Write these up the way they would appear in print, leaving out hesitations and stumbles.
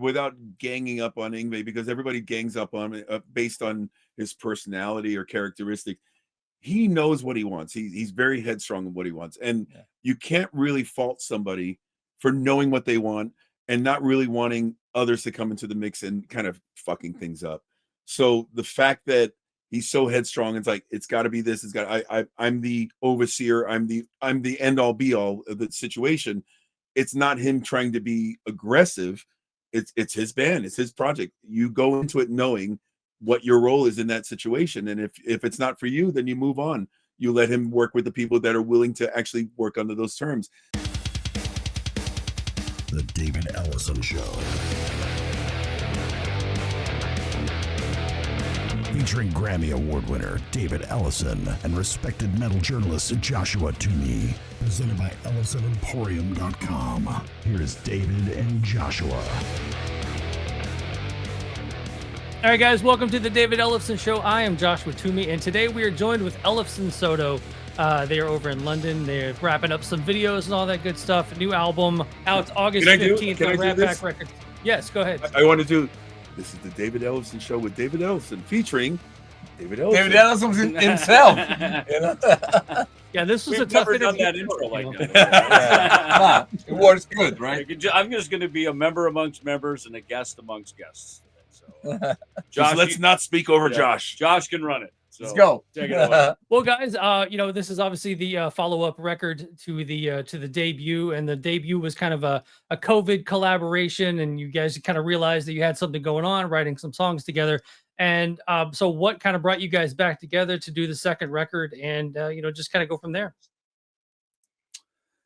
without ganging up on Yngwie, because everybody gangs up on him based on his personality or characteristic. He knows what he wants. He's very headstrong in what he wants. And you can't really fault somebody for knowing what they want and not really wanting others to come into the mix and kind of fucking things up. So the fact that he's so headstrong, it's like, it's got to be this. It's got. I'm the overseer. I'm the end all be all of the situation. It's not him trying to be aggressive. It's his band. It's his project. You go into it knowing what your role is in that situation, and if it's not for you, then you move on. You let him work with the people that are willing to actually work under those terms. The David Ellefson Show. Featuring Grammy Award winner David Ellefson and respected metal journalist Joshua Toomey. Presented by EllefsonEmporium.com. Here's David and Joshua. All right, guys, welcome to the David Ellefson Show. I am Joshua Toomey, and today we are joined with Ellefson-Soto. They are over in London. They're wrapping up some videos and all that good stuff. New album out August 15th on Rat Pak Records. Yes, go ahead. I want to do. This is the David Ellefson Show with David Ellefson, featuring David Ellefson. David Ellefson himself. Yeah, this was We've a tough never done interview. that intro like that. It works good, right? I'm just going to be a member amongst members and a guest amongst guests. So, Josh, let's not speak over Josh. Josh can run it. So Let's go. Take it away. Well, guys, this is obviously the follow-up record to the debut, and the debut was kind of a COVID collaboration, and you guys kind of realized that you had something going on, writing some songs together. And so what kind of brought you guys back together to do the second record, and just kind of go from there?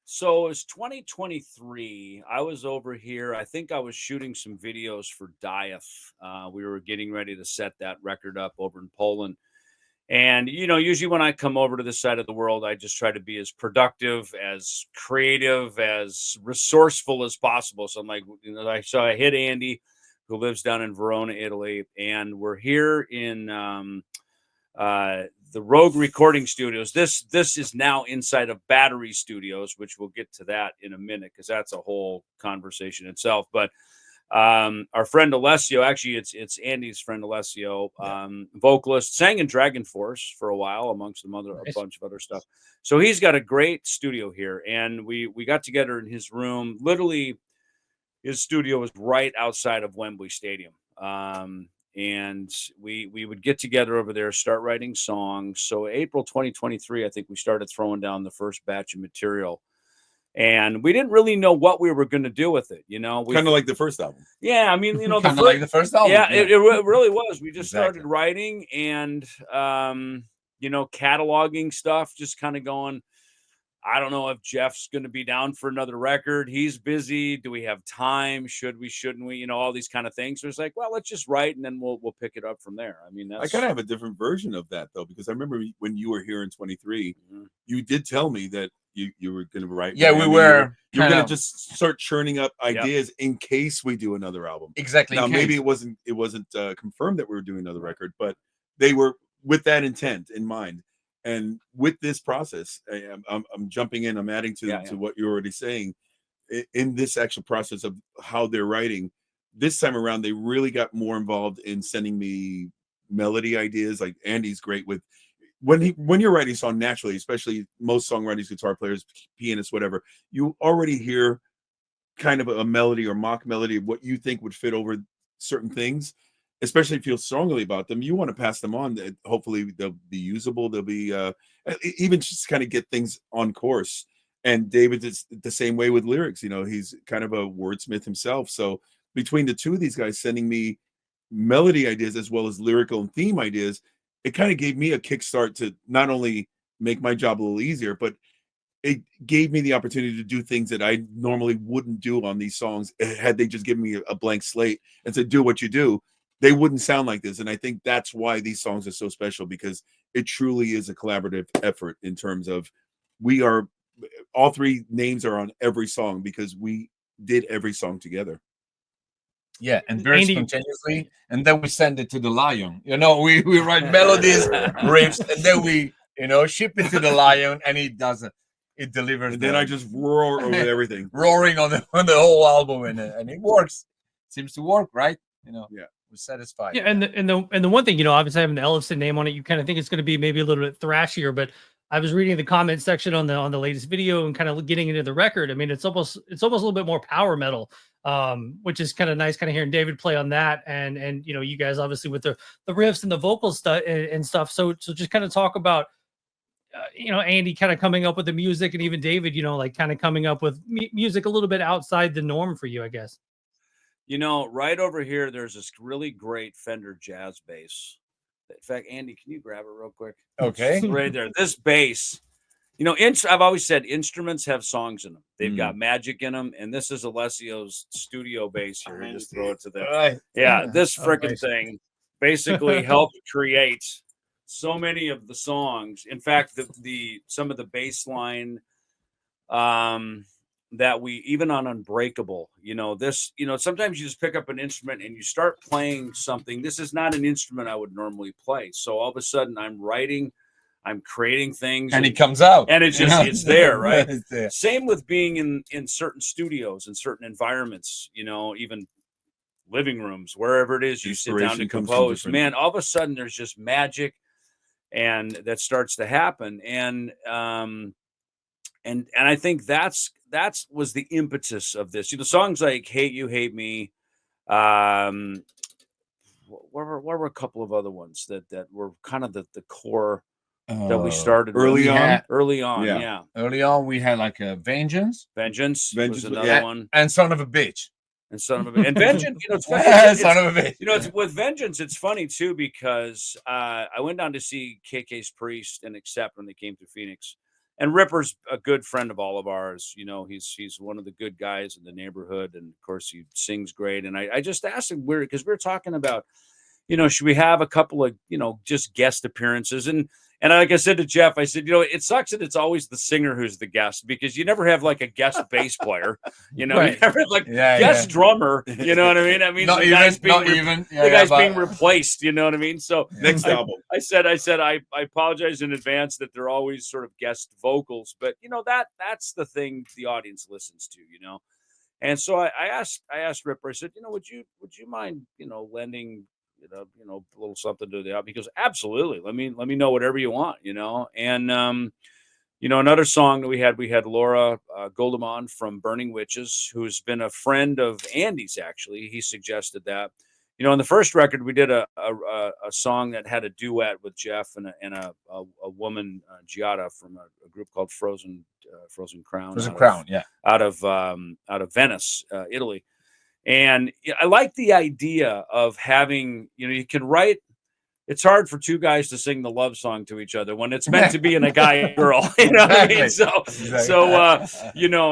So it was 2023. I was over here. I think I was shooting some videos for Dieth. We were getting ready to set that record up over in Poland. And, usually when I come over to this side of the world, I just try to be as productive, as creative, as resourceful as possible. So I'm like, so I hit Andy, who lives down in Verona, Italy. And we're here in the Rogue Recording Studios. This is now inside of Battery Studios, which we'll get to that in a minute, because that's a whole conversation itself. But our friend Alessio, actually it's Andy's friend Alessio, vocalist, sang in Dragon Force for a while, amongst a bunch of other stuff. So he's got a great studio here, and we got together in his room. Literally, his studio was right outside of Wembley Stadium. And we would get together over there, start writing songs. So April 2023, I think we started throwing down the first batch of material. And we didn't really know what we were going to do with it, kind of like the first album. Yeah, I mean, like the first album. Yeah, it really was. We just started writing and, cataloging stuff, just kind of going, I don't know if Jeff's going to be down for another record. He's busy. Do we have time? Should we, shouldn't we? All these kind of things. So it's like, well, let's just write and then we'll pick it up from there. I mean, I kind of have a different version of that, though, because I remember when you were here in 23, you did tell me that you were going to write. Yeah, we were. You're going to just start churning up ideas in case we do another album. Exactly. Now, maybe it wasn't confirmed that we were doing another record, but they were with that intent in mind. And with this process, I'm jumping in. I'm adding to what you're already saying. In this actual process of how they're writing, this time around, they really got more involved in sending me melody ideas. Like Andy's great with when you're writing a song naturally, especially most songwriters, guitar players, pianists, whatever, you already hear kind of a melody or mock melody of what you think would fit over certain things. Especially if you feel strongly about them, you want to pass them on. Hopefully they'll be usable. They'll be even just kind of get things on course. And David is the same way with lyrics. He's kind of a wordsmith himself. So between the two of these guys sending me melody ideas as well as lyrical and theme ideas, it kind of gave me a kickstart to not only make my job a little easier, but it gave me the opportunity to do things that I normally wouldn't do on these songs. Had they just given me a blank slate and said, do what you do, they wouldn't sound like this. And I think that's why these songs are so special, because it truly is a collaborative effort in terms of all three names are on every song because we did every song together. Yeah, and very spontaneously. And then we send it to the Lion. We write melodies, riffs, and then we, ship it to the Lion, and he does it. It delivers. And then I just roar over everything. Roaring on the whole album, and it works. seems to work, right? Yeah. We're satisfied. Yeah, and the one thing, obviously having the Ellefson name on it, you kind of think it's going to be maybe a little bit thrashier, but I was reading the comment section on the latest video and kind of getting into the record. I mean, it's almost a little bit more power metal, which is kind of nice, kind of hearing David play on that, and you guys obviously with the riffs and the vocal stuff and stuff. So just kind of talk about Andy kind of coming up with the music, and even David, like kind of coming up with music a little bit outside the norm for you, I guess. Right over here, there's this really great Fender jazz bass. In fact, Andy, can you grab it real quick? Okay. Right there. This bass, I've always said instruments have songs in them. They've got magic in them. And this is Alessio's studio bass here. You just throw it to them. Right. Yeah, this freaking thing basically helped create so many of the songs. In fact, some of the bass line, that we even on Unbreakable, sometimes you just pick up an instrument and you start playing something. This is not an instrument I would normally play. So all of a sudden I'm creating things and it comes out and it's just, it's there, right? It's there. Same with being in certain studios, in certain environments, even living rooms, wherever it is, you sit down to compose, man, all of a sudden there's just magic and that starts to happen. And I think that was the impetus of this. Songs like "Hate You, Hate Me." What were a couple of other ones that were kind of the core that we started early on? Early on, yeah. Early on, we had like a Vengeance was another one, and Son of a Bitch. And Son of a Bitch. And Vengeance, it's funny. Son of a Bitch. It's with Vengeance, it's funny too, because I went down to see KK's Priest and Accept when they came to Phoenix. And Ripper's a good friend of all of ours. He's one of the good guys in the neighborhood. And of course he sings great. And I just asked him because we were talking about, should we have a couple of, just guest appearances? And like I said to Jeff, I said, it sucks that it's always the singer who's the guest, because you never have like a guest bass player, Right. you never have like guest drummer, you know what I mean? I mean, the guy's being replaced, you know what I mean? So next album, I said, I apologize in advance that they're always sort of guest vocals, but that's the thing the audience listens to, And so I asked Ripper, I said, would you mind, lending a little something to the album? He goes, absolutely. Let me know whatever you want, And another song that we had Laura Goldemond from Burning Witches, who's been a friend of Andy's. Actually, he suggested that. On the first record, we did a song that had a duet with Jeff and a woman, Giada, from a group called Frozen Crown. Out of Venice, Italy. And I like the idea of having, you can write. It's hard for two guys to sing the love song to each other when it's meant to be in a guy and girl. You know what I mean? So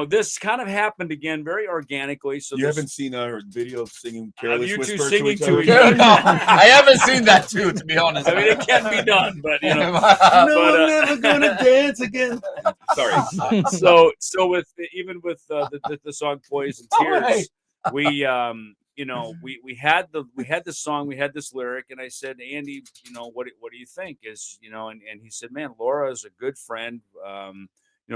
this kind of happened again very organically. So you haven't seen our video of singing "Careless you Whisper" two singing to each other? No, I haven't seen that too, to be honest. I mean, it can be done, but I'm never gonna dance again. Sorry. So with the song "Poison Tears," we had the song, we had this lyric, and I said, Andy, what do you think? And he said, man, Laura is a good friend.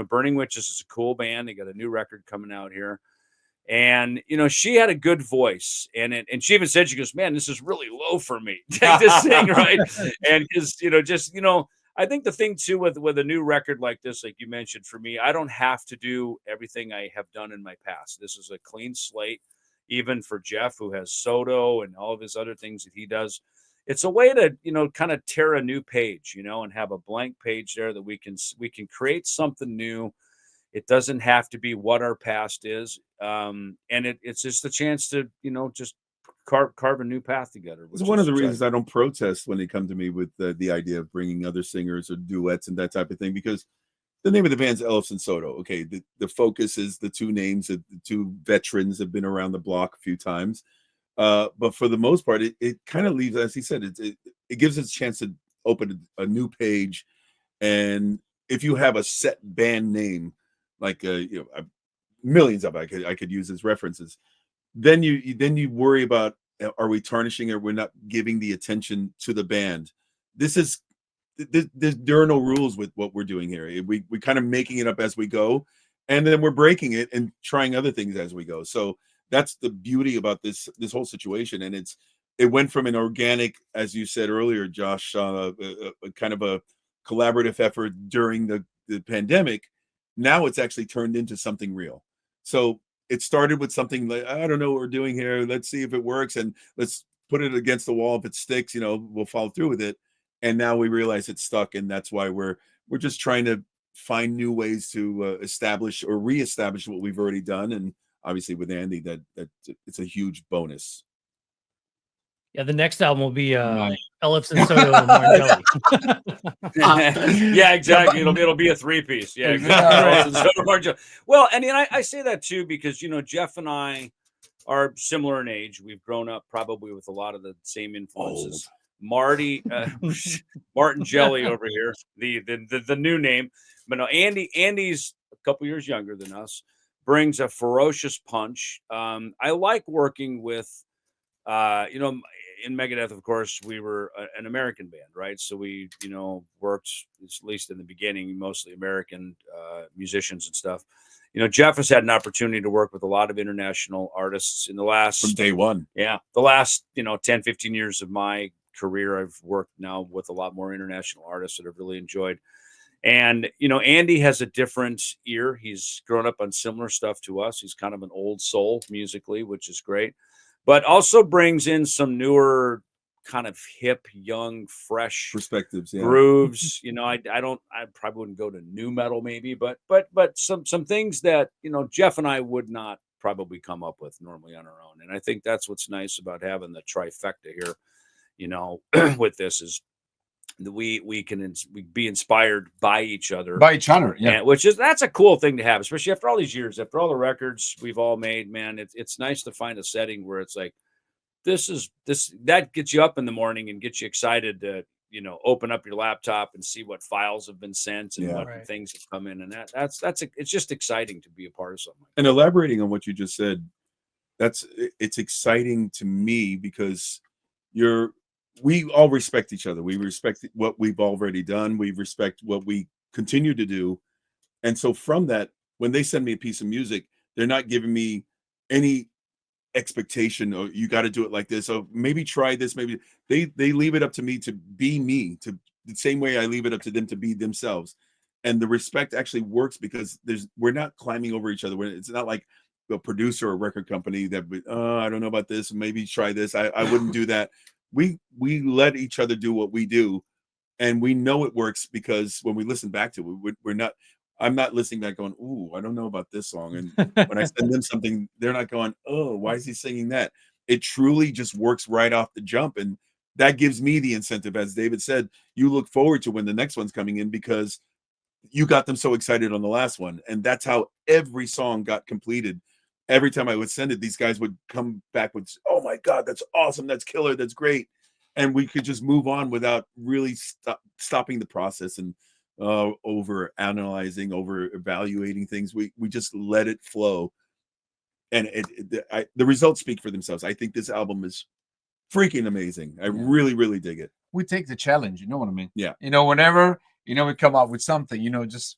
Burning Witches is a cool band. They got a new record coming out here. And, she had a good voice, and she even said, she goes, man, this is really low for me to sing. Right. And I think the thing too, with a new record like this, like you mentioned, for me, I don't have to do everything I have done in my past. This is a clean slate. Even for Jeff, who has Soto and all of his other things that he does, it's a way to, kind of tear a new page, and have a blank page there that we can create something new. It doesn't have to be what our past is. And it's just a chance to, just carve a new path together. It's one of the reasons I don't protest when they come to me with the idea of bringing other singers or duets and that type of thing, because the name of the band's Ellefson-Soto. Okay, the focus is the two names. The two veterans have been around the block a few times, but for the most part, it kind of leaves, as he said, it gives us a chance to open a new page. And if you have a set band name, like millions of I could use as references, then you worry about, are we tarnishing it? We're not giving the attention to the band. There are no rules with what we're doing here. We kind of making it up as we go, and then we're breaking it and trying other things as we go. So that's the beauty about this whole situation. And it went from an organic, as you said earlier, Josh, a kind of a collaborative effort during the pandemic. Now it's actually turned into something real. So it started with something like, I don't know what we're doing here. Let's see if it works, and let's put it against the wall. If it sticks, we'll follow through with it. And now we realize it's stuck, and that's why we're just trying to find new ways to establish or reestablish what we've already done. And obviously with Andy, that it's a huge bonus. Yeah, the next album will be Ellefson-Soto and Martongelli. Yeah, exactly. It'll be a 3-piece. Yeah, exactly. Ellefson-Soto, well, and I say that too because Jeff and I are similar in age. We've grown up probably with a lot of the same influences. Marty Martongelli over here, the new name, but no, Andy's a couple years younger than us, brings a ferocious punch. I like working with, in Megadeth, of course, we were an American band, right? So we, worked, at least in the beginning, mostly American musicians and stuff. Jeff has had an opportunity to work with a lot of international artists in the last... From day one. Yeah. The last, 10, 15 years of my career, I've worked now with a lot more international artists that I've really enjoyed. And, Andy has a different ear. He's grown up on similar stuff to us. He's kind of an old soul musically, which is great, but also brings in some newer kind of hip, young, fresh perspectives, grooves. I probably wouldn't go to new metal maybe, but some things that, Jeff and I would not probably come up with normally on our own. And I think that's what's nice about having the trifecta here, with this is that we can be inspired by each other. Yeah. And, that's a cool thing to have, especially after all these years, after all the records we've all made, man. It's nice to find a setting where it's like, that gets you up in the morning and gets you excited to, open up your laptop and see what files have been sent and what things have come in. And it's just exciting to be a part of something. And elaborating on what you just said, it's exciting to me because we all respect each other. We respect what we've already done. We respect what we continue to do. And so from that, when they send me a piece of music, they're not giving me any expectation, or you got to do it like this, or maybe try this. Maybe they leave it up to me to be me, to the same way I leave it up to them to be themselves. And the respect actually works because we're not climbing over each other. It's not like a producer or a record company that I don't know about this, maybe try this. I wouldn't do that. We let each other do what we do, and we know it works because when we listen back to it, I'm not listening back going, ooh, I don't know about this song. And when I send them something, they're not going, oh, why is he singing that? It truly just works right off the jump. And that gives me the incentive. As David said, you look forward to when the next one's coming in because you got them so excited on the last one. And that's how every song got completed. Every time I would send it, these guys would come back with, oh my God, that's awesome. That's killer. That's great. And we could just move on without really stopping the process and over analyzing, over evaluating things. We just let it flow. And the results speak for themselves. I think this album is freaking amazing. I really, really dig it. We take the challenge. You know what I mean? Yeah. Whenever, we come up with something, just,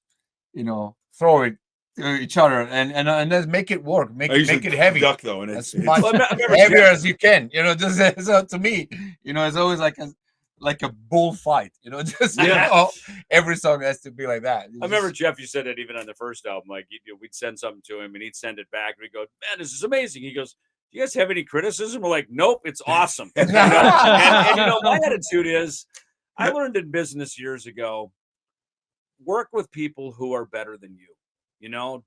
throw it to each other and let's make it work. Make it heavy. Duck, though, and as much heavier as you can. Just so to me, it's always like a bullfight. Every song has to be like that. I remember Jeff, you said it even on the first album. Like we'd send something to him and he'd send it back and we'd go, man, this is amazing. He goes, do you guys have any criticism? We're like, nope, it's awesome. and my attitude is, I learned in business years ago, work with people who are better than you.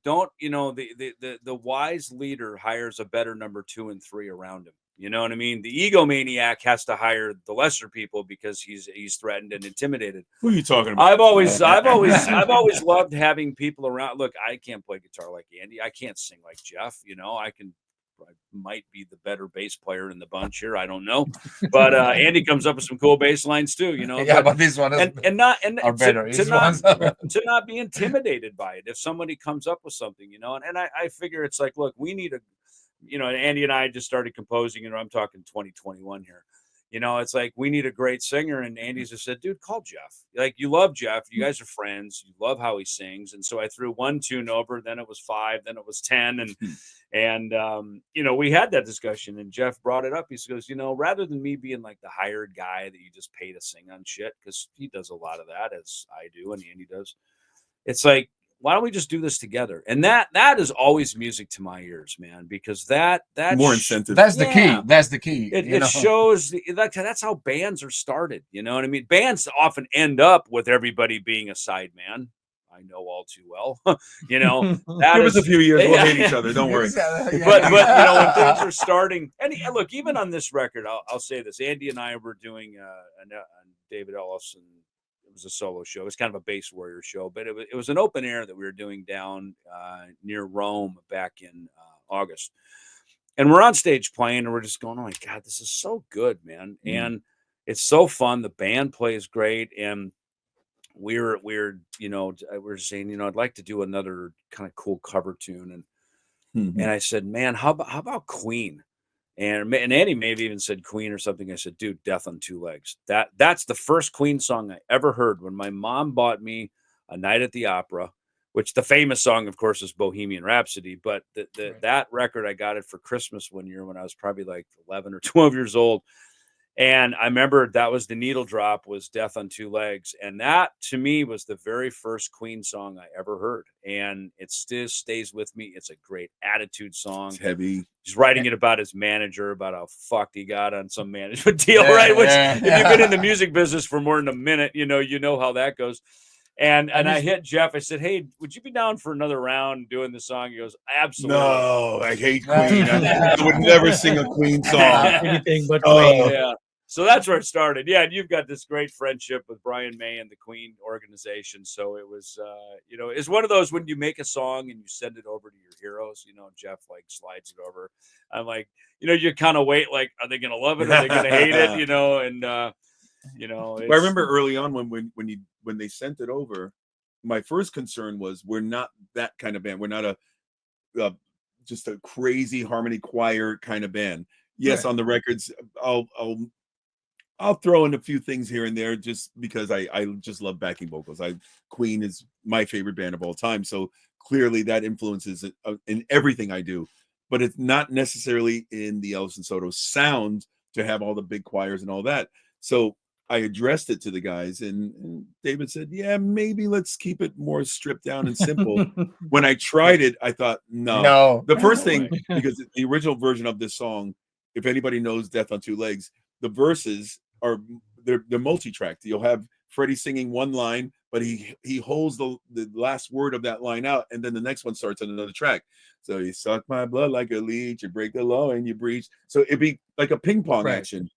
Don't, the wise leader hires a better number 2 and 3 around him. You know what I mean? The egomaniac has to hire the lesser people because he's threatened and intimidated. Who are you talking about? I've always loved having people around. Look, I can't play guitar like Andy. I can't sing like Jeff. I might be the better bass player in the bunch here. I don't know, but Andy comes up with some cool bass lines too. But this one is to not be intimidated by it. If somebody comes up with something, and I figure it's like, look, we need Andy and I just started composing. I'm talking 2021 here. You know, it's like, we need a great singer. And Andy's just said, dude, call Jeff. Like, you love Jeff. You guys are friends. You love how he sings. And so I threw 1 tune over, then it was 5, then it was 10. And you know, we had that discussion, and Jeff brought it up. He goes, you know, rather than me being like the hired guy that you just pay to sing on shit, because he does a lot of that, as I do and Andy does. It's like, why don't we just do this together? And that is always music to my ears, man, because that more incentive. That's the key. That's the key. It shows that's how bands are started. You know what I mean? Bands often end up with everybody being a sideman. I know all too well. You know, that give us a few years, we'll hate each other. Don't worry. But you know, when things are starting, and look, even on this record, I'll say this: Andy and I were doing a David Ellefson. It was a solo show. It was kind of a bass warrior show, but it was an open air that we were doing down near Rome back in August. And we're on stage playing, and we're just going, oh my God, this is so good, man. And it's so fun. The band plays great. And we're you know, we're saying, you know, I'd like to do another kind of cool cover tune. And I said, man, how about Queen? And Andy maybe even said Queen or something. I said, dude, Death on Two Legs. That's the first Queen song I ever heard. When my mom bought me A Night at the Opera, which the famous song, of course, is Bohemian Rhapsody. But that record, I got it for Christmas one year when I was probably like 11 or 12 years old. And I remember that was the needle drop, was Death on Two Legs. And that, to me, was the very first Queen song I ever heard. And it still stays with me. It's a great attitude song. It's heavy. He's writing it about his manager, about how fucked he got on some management deal, right? Which, if you've been in the music business for more than a minute, you know how that goes. And I hit Jeff. I said, hey, would you be down for another round doing the song? He goes, absolutely. No, I hate Queen. I would never sing a Queen song. Anything but Queen. Yeah. So that's where it started. Yeah, and you've got this great friendship with Brian May and the Queen organization. So it was, you know, it's one of those when you make a song and you send it over to your heroes, you know, Jeff like slides it over. I'm like, you know, you kind of wait, like, are they going to love it? Are they going to hate it? You know, and, you know. I remember early on when they sent it over, my first concern was we're not that kind of band. We're not a just a crazy harmony choir kind of band. Yes, on the records, I'll throw in a few things here and there just because I just love backing vocals. Queen is my favorite band of all time. So clearly that influences it in everything I do, but it's not necessarily in the Ellefson-Soto sound to have all the big choirs and all that. So I addressed it to the guys, and David said, yeah, maybe let's keep it more stripped down and simple. When I tried it, I thought, no. The first thing, because the original version of this song, if anybody knows Death on Two Legs, the verses are they're multi-tracked. You'll have Freddie singing one line, but he holds the last word of that line out, and then the next one starts on another track. So you suck my blood like a leech, you break the law and you breach. So it'd be like a ping pong action.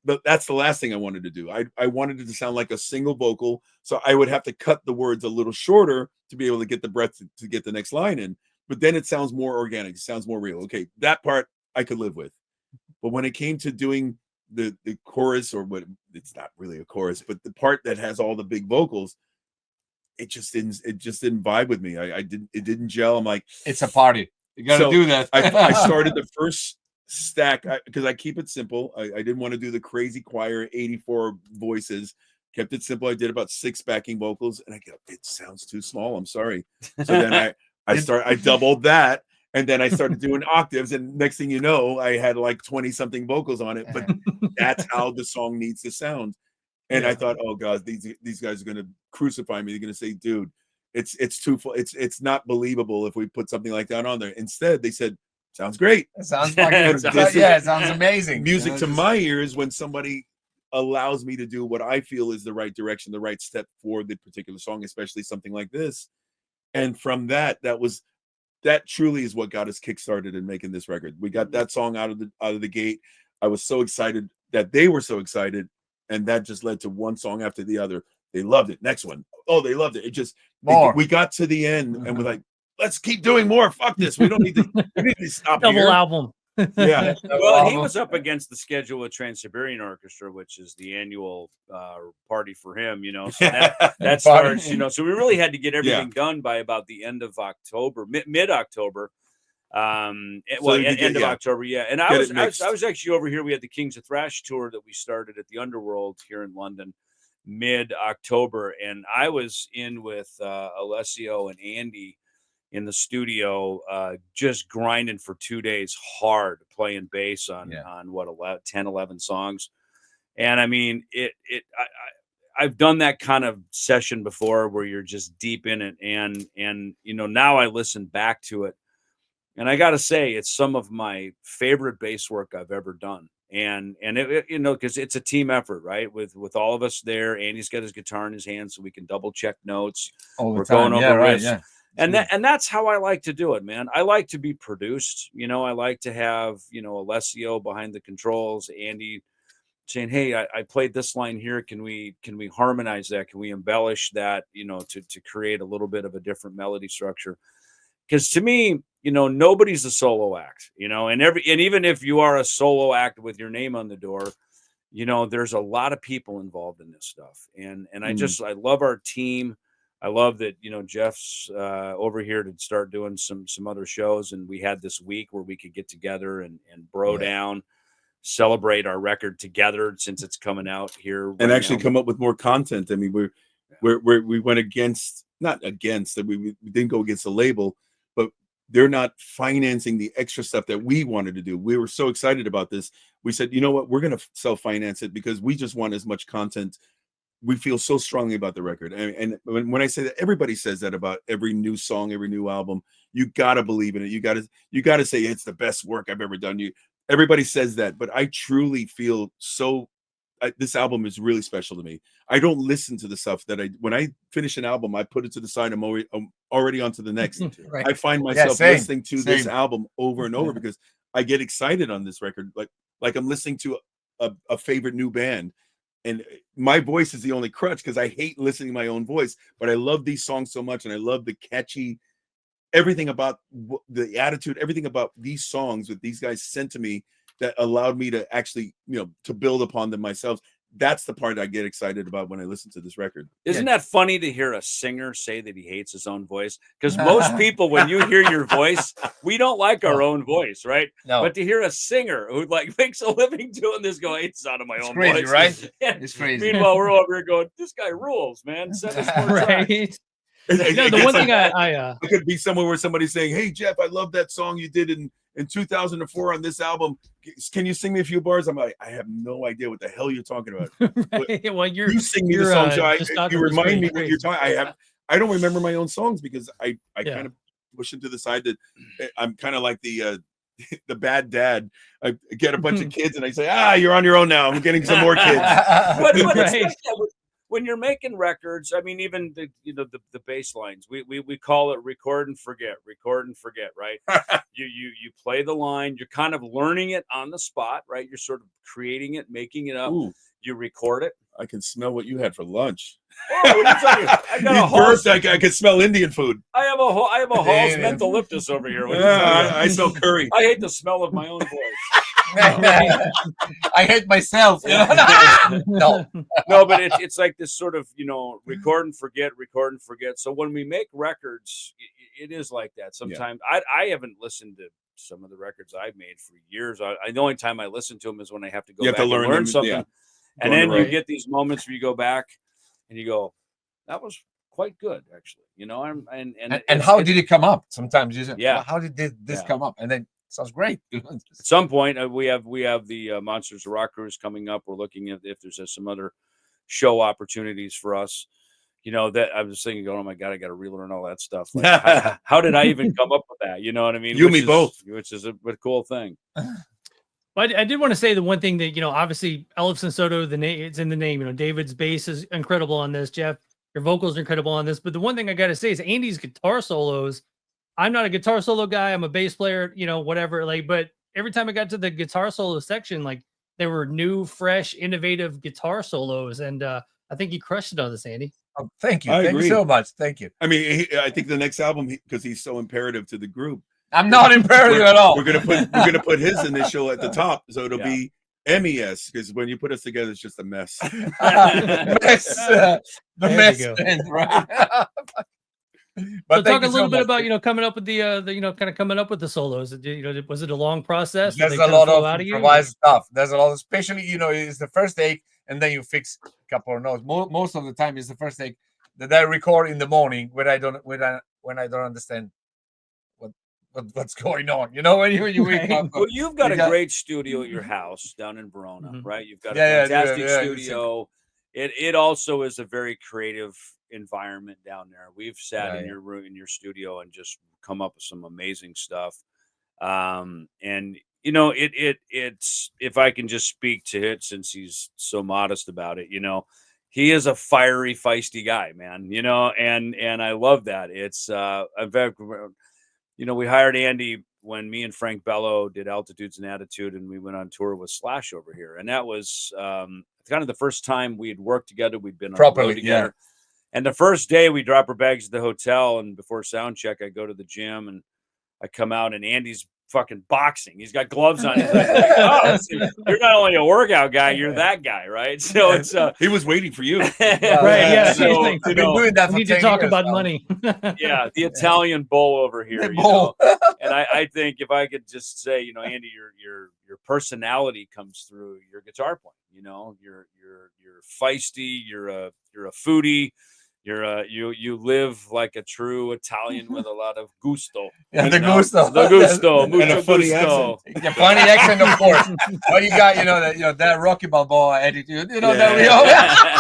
But that's the last thing I wanted to do. I wanted it to sound like a single vocal, so I would have to cut the words a little shorter to be able to get the breath to get the next line in. But then it sounds more organic, it sounds more real. Okay, that part I could live with. But when it came to doing the chorus, or what, it's not really a chorus, but the part that has all the big vocals, it just didn't vibe with me. It didn't gel. I'm like, it's a party. You got to do that. I started the first stack because I keep it simple. I didn't want to do the crazy choir 84 voices. Kept it simple. I did about 6 backing vocals, and I go, it sounds too small. I'm sorry. So then I doubled that. And then I started doing octaves, and next thing you know, I had like 20 something vocals on it. But that's how the song needs to sound. And I thought, oh God, these guys are going to crucify me. They're going to say, dude, it's too full. It's not believable if we put something like that on there. Instead, they said, sounds great. It sounds fucking it sounds amazing. Music to my ears when somebody allows me to do what I feel is the right direction, the right step for the particular song, especially something like this. And from that truly is what got us kickstarted in making this record. We got that song out of the gate. I was so excited that they were so excited, and that just led to one song after the other. They loved it. Next one. Oh, they loved it. It just we got to the end and we're like, let's keep doing more. Fuck this. We need to stop. Double album. Yeah. Well, he was up against the schedule with Trans-Siberian Orchestra, which is the annual party for him, you know. So that starts, you know. So we really had to get everything done by about the end of October, mid-October. End of October. Yeah. And I was actually over here. We had the Kings of Thrash tour that we started at the Underworld here in London mid-October. And I was in with Alessio and Andy in the studio, just grinding for 2 days hard, playing bass on 10, 11 songs. And I mean, I've done that kind of session before where you're just deep in it. And, you know, now I listen back to it and I got to say, it's some of my favorite bass work I've ever done. And it, you know, cause it's a team effort, right? With all of us there, Andy's got his guitar in his hand so we can double check notes. We're going over riffs. Yeah. And that's how I like to do it, man. I like to be produced. You know, I like to have, you know, Alessio behind the controls, Andy saying, hey, I played this line here. Can we harmonize that? Can we embellish that, you know, to create a little bit of a different melody structure? Because to me, you know, nobody's a solo act, you know, and even if you are a solo act with your name on the door, you know, there's a lot of people involved in this stuff. And I love our team. I love that, you know, Jeff's over here to start doing some other shows. And we had this week where we could get together and bro down, celebrate our record together since it's coming out here. And actually come up with more content. I mean, we went not against, we didn't go against the label, but they're not financing the extra stuff that we wanted to do. We were so excited about this. We said, you know what, we're going to self-finance it because we just want as much content. We feel so strongly about the record. And when I say that, everybody says that about every new song, every new album. You got to believe in it. You got to say it's the best work I've ever done. Everybody says that, but I truly feel this album is really special to me. I don't listen to the stuff when I finish an album, I put it to the side. I'm already on to the next. Right. I find myself listening to this album over and over because I get excited on this record. Like I'm listening to a favorite new band. And my voice is the only crutch because I hate listening to my own voice, but I love these songs so much. And I love the catchy, everything about the attitude, everything about these songs that these guys sent to me that allowed me to actually, you know, to build upon them myself. That's the part I get excited about when I listen to this record. Isn't that funny to hear a singer say that he hates his own voice? Because most people, when you hear your voice, we don't like our own voice, right? No. But to hear a singer who like makes a living doing this, go, it's out of my own crazy, voice, right? It's crazy. Meanwhile, we're over here going, this guy rules, man. Send us more tracks. Right. No, the one thing I could be somewhere where somebody's saying, "Hey Jeff, I love that song you did in 2004 on this album. Can you sing me a few bars?" I'm like, I have no idea what the hell you're talking about. Right. Well, you sing me the song, so you remind me what you're talking. I don't remember my own songs because I kind of push into the side that I'm kind of like the bad dad. I get a bunch of kids and I say, you're on your own now. I'm getting some more kids. But when you're making records, I mean, even the bass lines, we call it record and forget, right? you play the line, you're kind of learning it on the spot, right? You're sort of creating it, making it up. Ooh. You record it. I can smell what you had for lunch. Oh, what are you talking about? I got I can smell Indian food. I have a Hall's mentholyptus over here. I smell curry. I hate the smell of my own voice. I hate myself. No, but it's like this sort of, record and forget. So when we make records, it is like that. Sometimes I haven't listened to some of the records I've made for years. The only time I listen to them is when I have to go back and learn something. Yeah. And then you get these moments where you go back and you go, that was quite good, actually. And how did it come up? Sometimes you say, well, how did this come up? And then sounds great. At some point, we have the Monsters of Rock Cruise coming up. We're looking at if there's some other show opportunities for us. That I was thinking, oh my God, I got to relearn all that stuff. Like, how did I even come up with that? You know what I mean? You and me both. Which is a cool thing. But I did want to say the one thing that, obviously Ellefson-Soto, it's in the name. David's bass is incredible on this. Jeff, your vocals are incredible on this. But the one thing I got to say is Andy's guitar solos. I'm not a guitar solo guy. I'm a bass player, whatever. But every time I got to the guitar solo section, there were new, fresh, innovative guitar solos. And I think you crushed it on this, Andy. Oh, thank you. Thank you so much. Thank you. I mean, I think the next album, because he's so imperative to the group. I'm not imperative at all. We're gonna put his initial at the top, so it'll be MES. Because when you put us together, it's just a mess. The mess. Right? But so talk a little bit about, coming up with the kind of coming up with the solos. Was it a long process? There's a lot of improvised stuff. There's a lot, especially, it's the first take and then you fix a couple of notes. Most of the time it's the first take that I record in the morning when I don't understand what's going on. When you wake up. Well, you've got a great studio at your house down in Verona, right? You've got a fantastic studio. It also is a very creative environment down there. We've sat in your room, in your studio, and just come up with some amazing stuff. And it's, if I can just speak to it, since he's so modest about it, he is a fiery, feisty guy, man. And I love that. It's in fact, we hired Andy when me and Frank Bello did Altitudes and Attitude, and we went on tour with Slash over here, and that was kind of the first time we had worked together. We'd been on the road together. And the first day we drop our bags at the hotel, and before sound check, I go to the gym and I come out and Andy's fucking boxing. He's got gloves on. He's like, oh, you're not only a workout guy, you're that guy, right? So it's he was waiting for you. Right. Yeah. So, I've been doing that for we need to talk about money. Yeah, the Italian bull over here. And I think if I could just say, Andy, your personality comes through your guitar playing. You're feisty, you're a foodie. You live like a true Italian with a lot of gusto. Yeah, the gusto, mucho gusto. Yeah, funny accent, of course. But you got, that Rocky Balboa attitude. That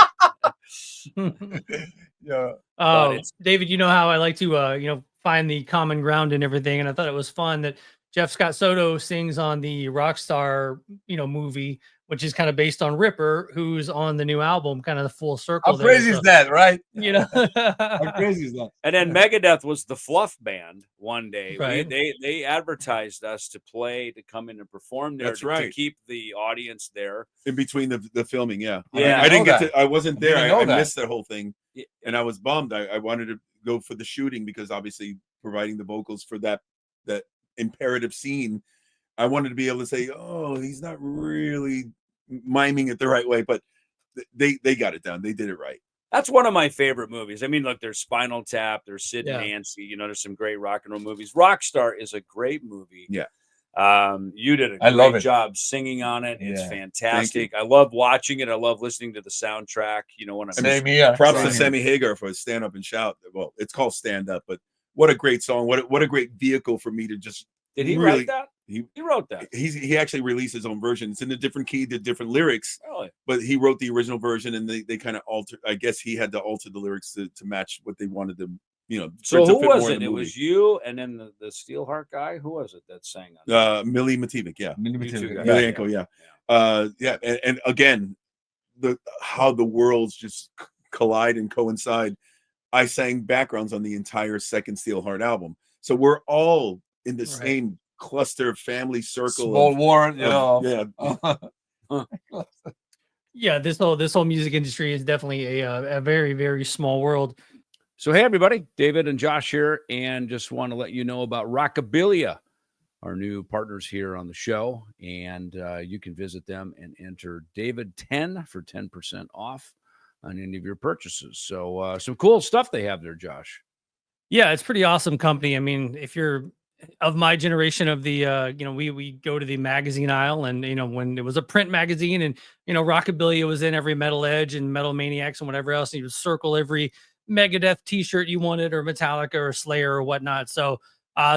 we David, you know how I like to, find the common ground and everything. And I thought it was fun that Jeff Scott Soto sings on the Rockstar, movie, which is kind of based on Ripper, who's on the new album, kind of the full circle. How crazy is that, right? How crazy is that? And then Megadeth was the fluff band one day. Right. They advertised us to come in and perform there. That's right. To keep the audience there. In between the filming, yeah. Yeah. I didn't get to, I wasn't there. I missed that whole thing. Yeah. And I was bummed. I wanted to go for the shooting because obviously providing the vocals for that imperative scene, I wanted to be able to say, oh, he's not really miming it the right way, but they got it done. They did it right. That's one of my favorite movies. I mean, look, there's Spinal Tap, there's Sid and Nancy, there's some great rock and roll movies. Rockstar is a great movie. Yeah. You did a great job singing on it. It's fantastic. I love watching it. I love listening to the soundtrack. Props to Sammy Hagar for Stand Up and Shout. Well, it's called Stand Up, but what a great song. What a great vehicle for me to just Did he write that? He wrote that. He actually released his own version. It's in a different key, did different lyrics. Really? But he wrote the original version, and they kind of altered. I guess he had to alter the lyrics to match what they wanted to, So who was it? It was you, and then the Steelheart guy. Who was it that sang on? Millie Mativic, yeah. Millie Mativic, yeah. And again, how the worlds just collide and coincide. I sang backgrounds on the entire second Steelheart album, so we're all in the same cluster family circle. Small war, yeah. This whole music industry is definitely a very, very small world. So hey everybody, David and Josh here, and just want to let you know about Rockabilia, our new partners here on the show, and you can visit them and enter David10 for 10% off on any of your purchases. So some cool stuff they have there, Josh. Yeah, it's pretty awesome company. I mean, if you're of my generation of the, we go to the magazine aisle, and, when it was a print magazine, and, Rockabilia was in every Metal Edge and Metal Maniacs and whatever else, and you would circle every Megadeth t-shirt you wanted, or Metallica or Slayer or whatnot. So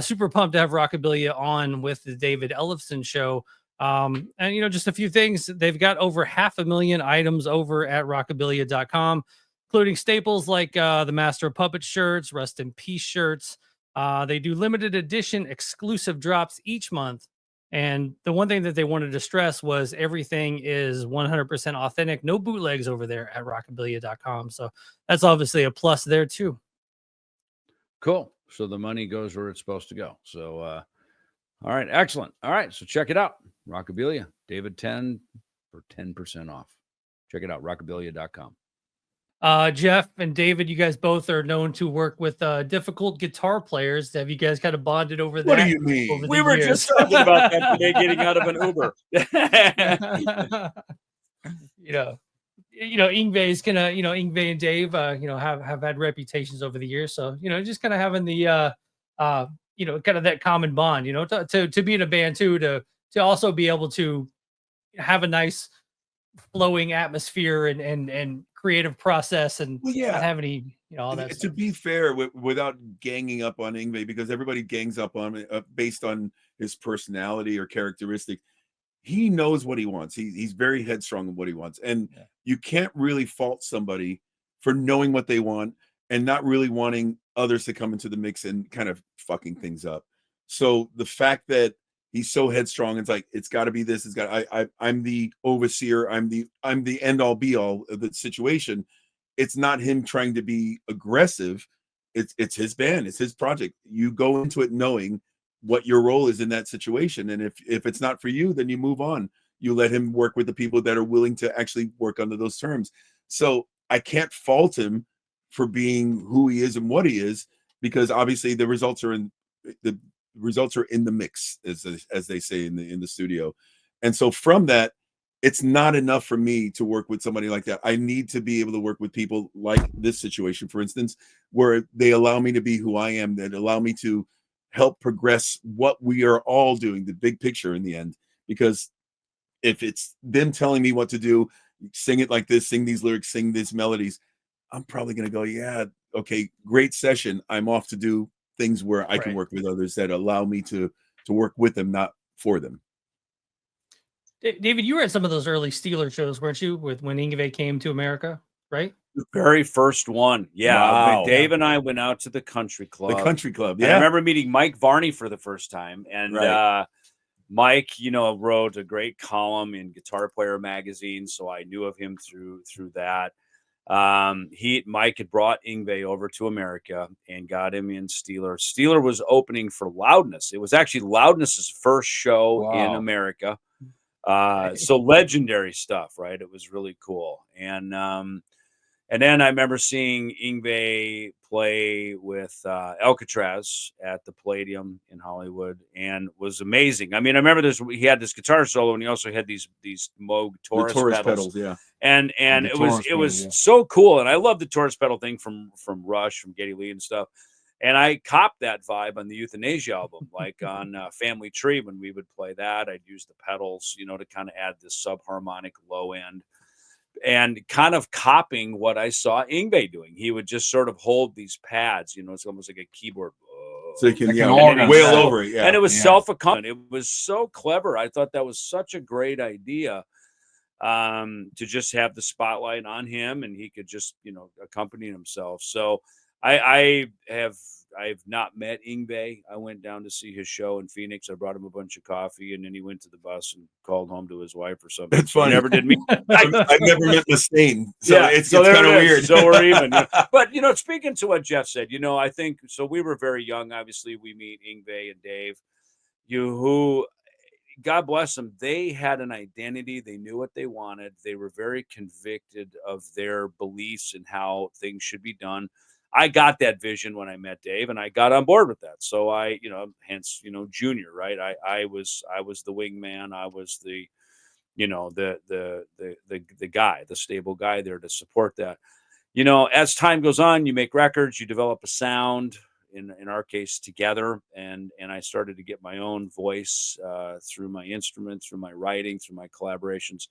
super pumped to have Rockabilia on with the David Ellefson Show. And, just a few things. They've got over 500,000 items over at rockabilia.com, including staples like the Master of Puppets shirts, Rest in Peace shirts. They do limited edition exclusive drops each month. And the one thing that they wanted to stress was everything is 100% authentic. No bootlegs over there at rockabilia.com. So that's obviously a plus there too. Cool. So the money goes where it's supposed to go. So, all right. Excellent. All right. So check it out. Rockabilia, David 10 for 10% off. Check it out. Rockabilia.com. Jeff and David, you guys both are known to work with difficult guitar players. Have you guys kind of bonded over that? What do you mean? We were just talking about that today, getting out of an Uber. Yngwie is gonna, Yngwie and Dave, have had reputations over the years. So, just kind of having the, kind of that common bond, to be in a band too, to also be able to have a nice flowing atmosphere and creative process and Well, yeah, not have any, all that to stuff. be fair, without ganging up on Yngwie, because everybody gangs up on it based on his personality or characteristic. He knows what he wants. He's very headstrong in what he wants, and you can't really fault somebody for knowing what they want and not really wanting others to come into the mix and kind of fucking things up. So the fact that he's so headstrong, it's like it's got to be this. It's got. I'm the overseer. I'm the end all be all of the situation. It's not him trying to be aggressive. It's his band. It's his project. You go into it knowing what your role is in that situation, and if it's not for you, then you move on. You let him work with the people that are willing to actually work under those terms. So I can't fault him for being who he is and what he is, because obviously the results are in the mix, as they say in the studio. And so from that, it's not enough for me to work with somebody like that. I need to be able to work with people like this situation, for instance, where they allow me to be who I am, that allow me to help progress what we are all doing, the big picture in the end. Because if it's them telling me what to do, sing it like this, sing these lyrics, sing these melodies, I'm probably going to go, yeah, okay, great session. I'm off to do things where I can work with others that allow me to work with them, not for them. David, you were at some of those early Steeler shows, weren't you? With when Yngwie came to America, right? The very first one. Yeah. Wow. Dave and I went out to the country club. The country club. Yeah. Yeah. I remember meeting Mike Varney for the first time. And Mike, wrote a great column in Guitar Player magazine. So I knew of him through that. Mike had brought Yngwie over to America and got him in Steeler. Steeler was opening for Loudness. It was actually Loudness's first show in America. So legendary stuff, right? It was really cool. And then I remember seeing Yngwie play with Alcatraz at the Palladium in Hollywood, and was amazing. I mean, I remember he had this guitar solo, and he also had these Moog Taurus pedals. Yeah. And it was so cool. And I love the Taurus pedal thing from Rush, from Geddy Lee and stuff. And I copped that vibe on the Euthanasia album, like on Family Tree, when we would play that. I'd use the pedals, to kind of add this subharmonic low end, and kind of copying what I saw Yngwie doing. He would just sort of hold these pads, it's almost like a keyboard. So you can wail over it. Yeah. And it was self-accompanied. It was so clever. I thought that was such a great idea, to just have the spotlight on him, and he could just, accompany himself. So I've not met Yngwie. I went down to see his show in Phoenix. I brought him a bunch of coffee, and then he went to the bus and called home to his wife or something. That's funny. He never did meet. I've never met Mustaine, so it's kind of weird. So we're even. But speaking to what Jeff said, I think so. We were very young. Obviously, we meet Yngwie and Dave, who, God bless them, they had an identity. They knew what they wanted. They were very convicted of their beliefs and how things should be done. I got that vision when I met Dave, and I got on board with that. So I, hence, Junior, right? I was the wingman. I was the, the guy, the stable guy there to support that. As time goes on, you make records, you develop a sound. In our case, together, and I started to get my own voice through my instrument, through my writing, through my collaborations.